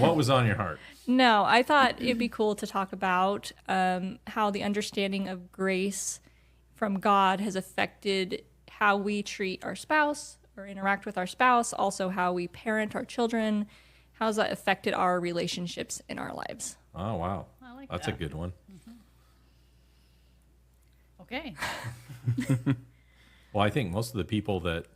What was on your heart? No, I thought it'd be cool to talk about how the understanding of grace from God has affected how we treat our spouse or interact with our spouse, also how we parent our children. How's that affected our relationships in our lives? Oh, wow. I like That's that. a good one. Okay. Well, I think most of the people that,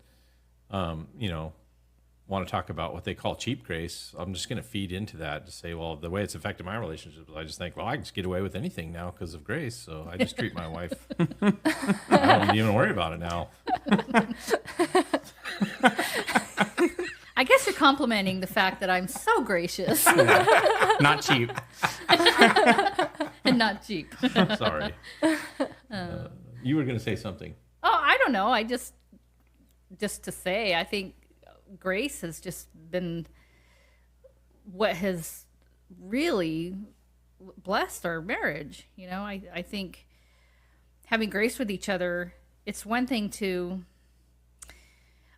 want to talk about what they call cheap grace, I'm just going to feed into that to say, well, the way it's affected my relationships, I just think, well, I can just get away with anything now because of grace. So I just treat my wife. I don't even worry about it now. I guess you're complimenting the fact that I'm so gracious Not cheap. and not cheap. Sorry. You were going to say something. Oh, I don't know. I just to say, I think grace has just been what has really blessed our marriage. I think having grace with each other, it's one thing to,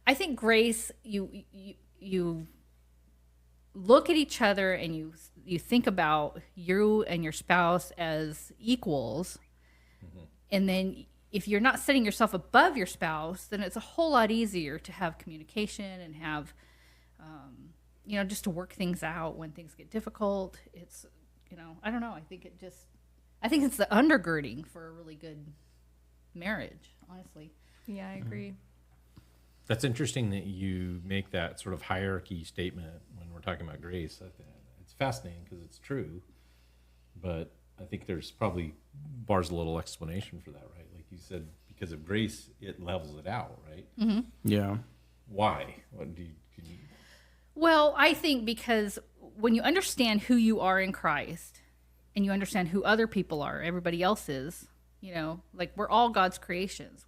I think grace, you look at each other and you think about you and your spouse as equals. And then if you're not setting yourself above your spouse, then it's a whole lot easier to have communication and have, just to work things out when things get difficult. It's, I don't know. I think it's the undergirding for a really good marriage, honestly. Yeah, I agree. That's interesting that you make that sort of hierarchy statement when we're talking about grace. It's fascinating because it's true, but I think there's probably bars a little explanation for that, right? Like you said, because of grace, it levels it out, right? Mm-hmm. Yeah. Why? What do you? Well, I think because when you understand who you are in Christ and you understand who other people are, everybody else is, like we're all God's creations.